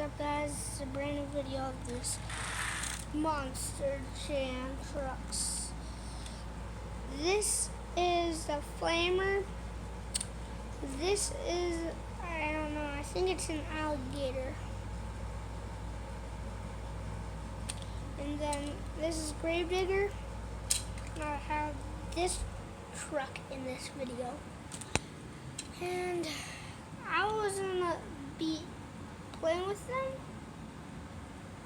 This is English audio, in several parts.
up, guys? It's a brand new video of this Monster Jam trucks. This is the Flamer. This is, I don't know, I think it's an alligator. And then this is Gravedigger. I have this truck in this video. And I was gonna be playing with them.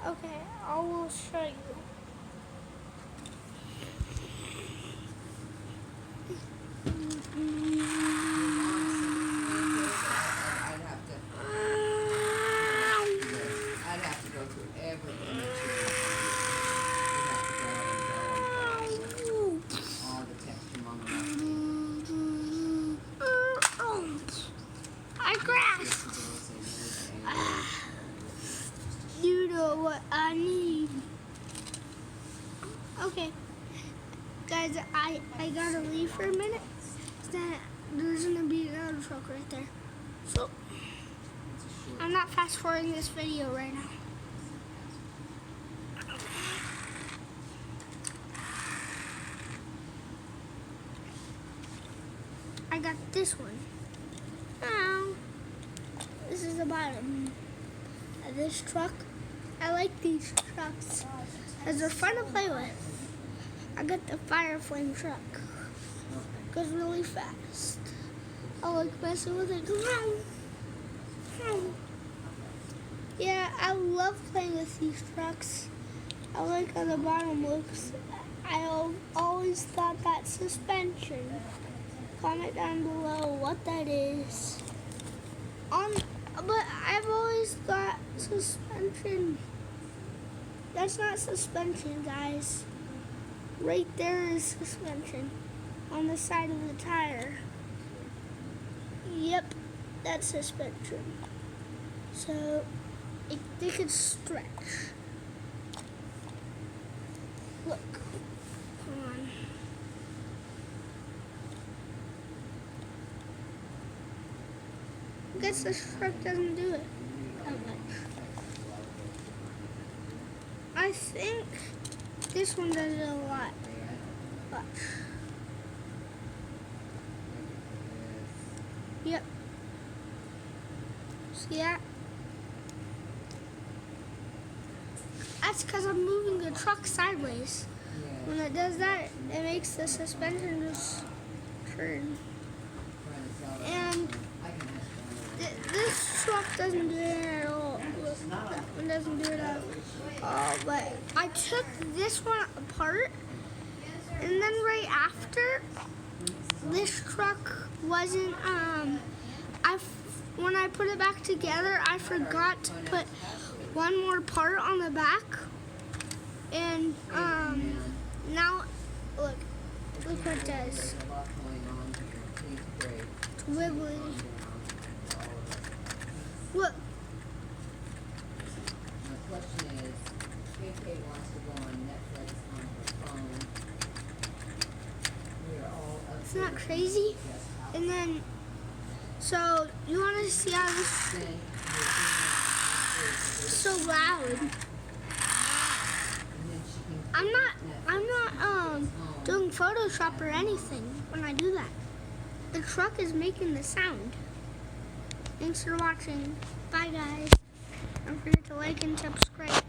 Okay, I will show you. I'd have to go through everything that all the text your mom I crashed. You know what I need. Okay, guys, I gotta leave for a minute. Then there's gonna be another truck right there. So I'm not fast forwarding this video right now. I got this one. Now, this is the bottom of this truck. I like these trucks because they're fun to play with. I got the Fire Flame truck. Goes really fast. I like messing with it. Yeah, I love playing with these trucks. I like how the bottom looks. I always thought that suspension. Comment down below what that is. But I've always thought suspension. That's not suspension, guys. Right there is suspension on the side of the tire. Yep, that's suspension. So they could stretch. Look, come on. I guess this truck doesn't do it that much. I think this one does it a lot. Watch. Yep. See that? That's because I'm moving the truck sideways. When it does that, it makes the suspension just turn. And this truck doesn't do it at all. That one doesn't do it at all. But I took this one apart, and then right after, this truck wasn't, when I put it back together, I forgot to put one more part on the back. And now, look what it does. It's wibbly. Look. My question is, KK wants to go on Netflix on her phone. We are all up. Isn't that crazy? And then, so you want to see how this is so loud? I'm not doing Photoshop or anything when I do that. The truck is making the sound. Thanks for watching. Bye, guys. Don't forget to like and subscribe.